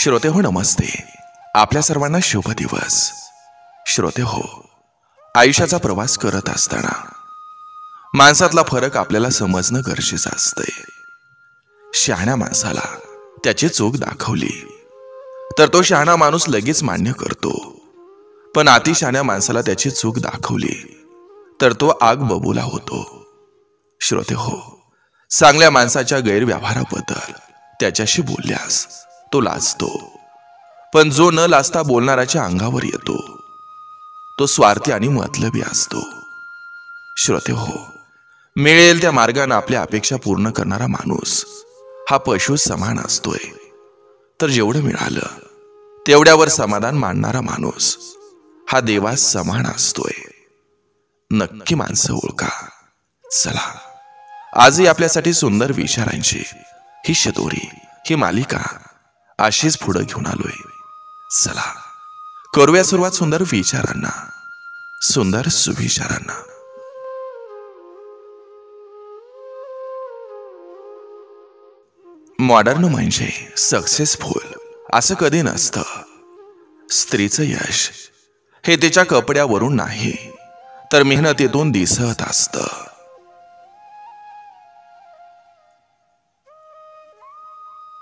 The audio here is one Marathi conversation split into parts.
श्रोते हो नमस्ते. आपल्या सर्वांना शुभ दिवस. श्रोते हो, आयुष्याचा प्रवास करत असताना माणसातला फरक आपल्याला समजणं गरजेचं असतंय. शहाण्या माणसाला त्याची चूक दाखवली तर तो शहाणा माणूस लगेच मान्य करतो, पण अतिशहाण्या माणसाला त्याची चूक दाखवली तर तो आग बबूला होतो. श्रोते हो, चांगल्या माणसाच्या गैरव्यवहाराबद्दल त्याच्याशी बोलल्यास तो लाजतो, पण जो न लाजता बोलणाऱ्याच्या अंगावर येतो तो स्वार्थी आणि मतलबी असतो. श्रोते हो, मिळेल त्या मार्गाने आपल्या अपेक्षा पूर्ण करणारा माणूस हा पशु समान असतोय, तर जेवढं मिळालं तेवढ्यावर समाधान मानणारा माणूस हा देवास समान असतोय. नक्की माणसं ओळखा. चला, आजही आपल्यासाठी सुंदर विचारांची ही शतोरी, ही मालिका अशीच पुढे घेऊन आलोय. चला करूया सुरुवात सुंदर विचारांना, सुंदर सुविचारांना. मॉडर्न म्हणजे सक्सेसफुल असं कधी नसतं. स्त्रीचं यश हे तिच्या कपड्यावरून नाही तर मेहनतीतून दिसत असतं.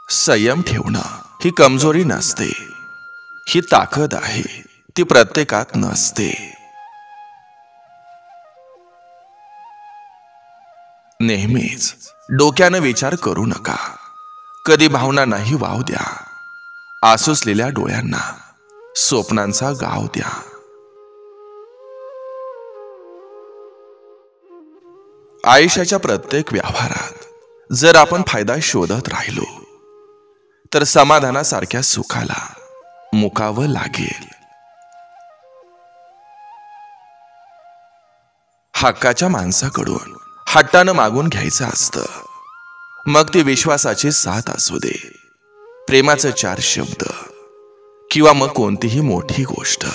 संयम ठेवणं ही कमजोरी नसते, ही ताकद आहे, ती प्रत्येकात नसते. नेहमीच डोक्यानं विचार करू नका, कधी भावना नाही वाव द्या. आसुसलेल्या डोळ्यांना स्वप्नांचा गाव द्या. आयुष्याच्या प्रत्येक व्यवहारात जर आपण फायदा शोधत राहिलो तर समाधानासारख्या सुखाला मुकावं लागेल. हक्काच्या माणसाकडून हट्टानं मागून घ्यायचं असतं, मग ती विश्वासाची साथ असू दे, प्रेमाचे 4 शब्द किंवा मग कोणतीही मोठी गोष्ट.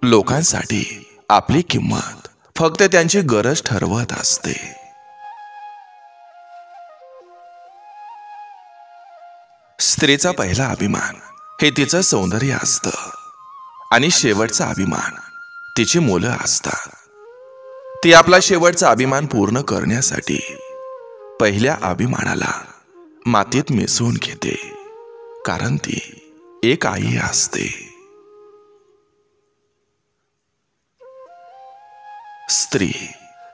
लोकांसाठी आपली किंमत फक्त त्यांची गरज ठरवत असते. स्त्रीचा पहिला अभिमान हे तिचं सौंदर्य असतं आणि शेवटचा अभिमान तिची मुलं असतात. ती आपला शेवटचा अभिमान पूर्ण करण्यासाठी पहिल्या अभिमानाला मातीत मिसळून घेते, कारण ती एक आई असते. स्त्री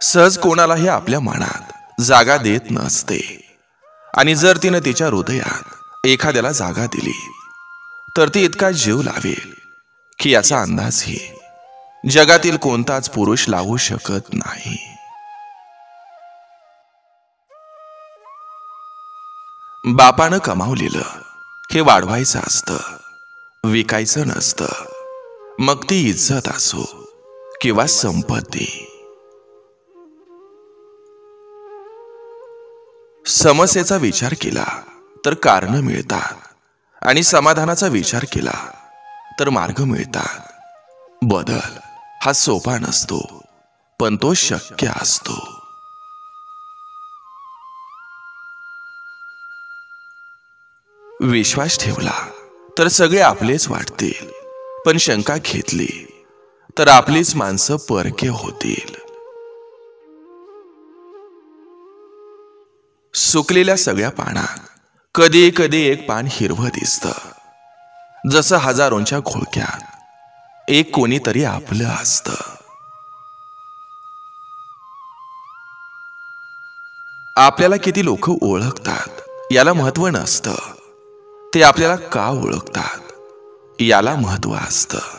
सहज कोणालाही आपल्या मनात जागा देत नसते, आणि जर तिने तिच्या हृदयात एखाद्याला जागा दिली तर ती इतका जीव लावेल की याचा अंदाजही जगातील कोणताच पुरुष लावू शकत नाही. बापानं कमावलेलं हे वाढवायचं असतं, विकायचं नसतं. मग ती इज्जत असो किंवा संपत्ती. समस्येचा विचार केला तर कारण मिळतात, आणि समाधानाचा विचार केला तर मार्ग मिळतात. बदल हा सोपा नसतो, पण तो शक्य असतो. विश्वास ठेवला तर सगळे आपलेच वाटतील, पण शंका घेतली तर आपलीच माणसं परके होतील. सुकलेल्या सगळ्या पानात कधी कधी एक पान हिरवं दिसतं, जसं हजारोंच्या घोळक्यात एक कोणीतरी आपलं असतं. आपल्याला किती लोक ओळखतात याला महत्व नसतं, ते आपल्याला का ओळखतात याला महत्व असतं.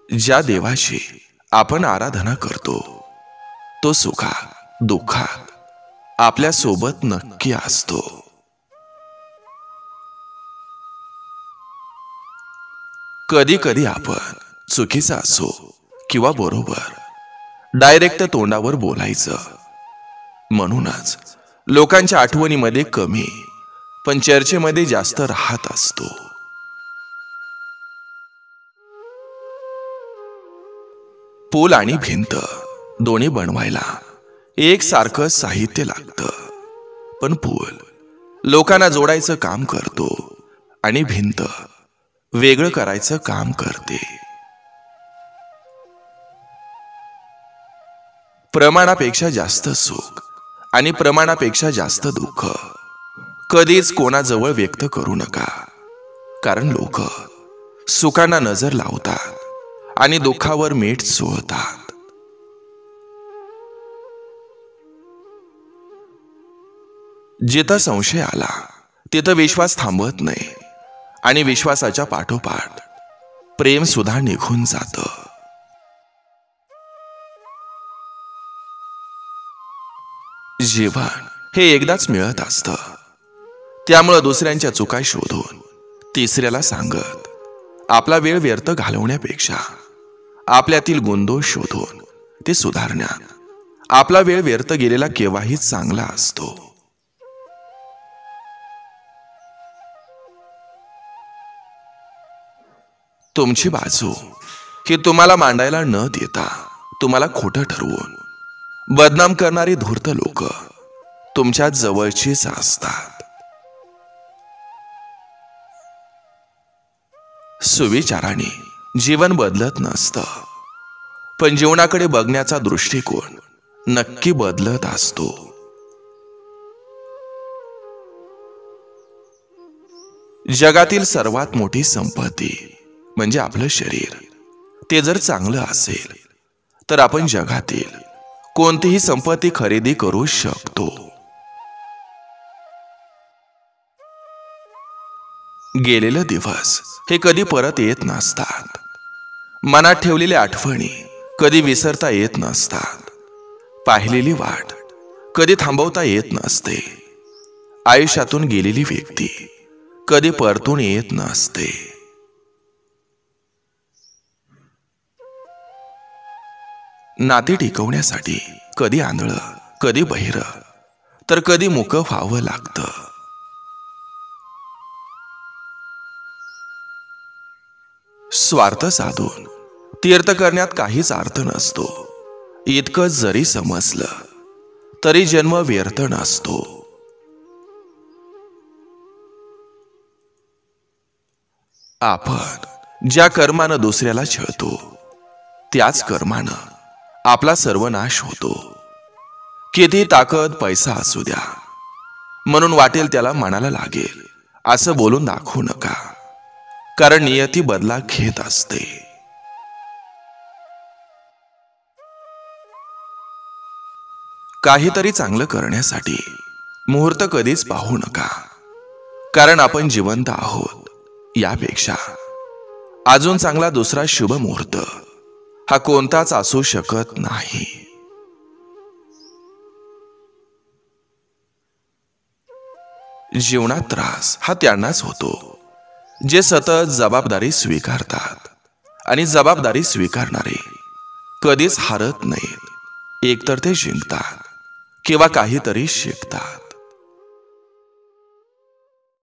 ज्या देवाची आपण आराधना करतो तो सुखात दुःखात आपल्या सोबत नक्की असतो. कधी कधी आपण चुकीचं असो किंवा बरोबर डायरेक्ट तोंडावर बोलायचं. म्हणूनच लोकांच्या आठवणीमध्ये कमी पण चर्चेमध्ये जास्त राहत असतो. पूल आणि भिंत दोन्ही बनवायला एकसारखं साहित्य लागतं, पण पूल लोकांना जोडायचं काम करतो आणि भिंत वेगळं करायचं काम करते. प्रमाणापेक्षा जास्त सुख आणि प्रमाणापेक्षा जास्त दुःख कधीच कोणाजवळ व्यक्त करू नका, कारण लोक सुखांना नजर लावतात आणि दुःखावर मीठ चोळतात. जिथं संशय आला तिथं विश्वास थांबत नाही आणि विश्वासाच्या पाठोपाठ प्रेम सुद्धा निघून जातं. जीवन हे एकदाच मिळत असतं, त्यामुळं दुसऱ्यांच्या चुका शोधून तिसऱ्याला सांगत आपला वेळ व्यर्थ घालवण्यापेक्षा आपल्यातील गुणदोष शोधून ते सुधारण्यात आपला वेळ व्यर्थ गेलेला केव्हाही चांगला असतो. तुमची बाजू ही तुम्हाला मांडायला न देता तुम्हाला खोटं ठरवून बदनाम करणारी धूर्त लोक तुमच्या जवळचीच असतात. सुविचाराने जीवन बदलत नसतं, पण जीवनाकडे बघण्याचा दृष्टिकोन नक्की बदलत असतो. जगातील सर्वात मोठी संपत्ती म्हणजे आपलं शरीर. ते जर चांगलं असेल तर आपण जगातील कोणतीही संपत्ती खरेदी करू शकतो. गेलेले दिवस हे कधी परत येत नसतात. मनात ठेवलेल्या आठवणी कधी विसरता येत नसतात. पाहिलेली वाट कधी थांबवता येत नसते. आयुष्यातून गेलेली व्यक्ती कधी परतून येत नसते. नाती टिकवण्यासाठी कधी आंधळं, कधी बहिरं, तर कधी मुकं व्हावं लागतं. स्वार्थ साधून तीर्थ करण्यात काहीच अर्थ नसतो. इतकं जरी समजलं तरी जन्म व्यर्थ नसतो. आपण ज्या कर्मानं दुसऱ्याला छळतो त्याच कर्मानं आपला सर्वनाश होतो. किती ताकद पैसा असू द्या, म्हणून वाटेल त्याला मनाला लागेल असं बोलून दाखवू नका, कारण नियती बदला घेत असते. काहीतरी चांगलं करण्यासाठी मुहूर्त कधीच पाहू नका, कारण आपण जिवंत आहोत. यापेक्षा अजून चांगला दुसरा शुभ मुहूर्त हा कोणताच असू शकत नाही. जीवनात त्रास हा त्यांनाच होतो जे सतत जबाबदारी स्वीकारतात, आणि जबाबदारी स्वीकारणारे कधीच हारत नाहीत. एकतर ते जिंकतात किंवा काहीतरी शिकतात.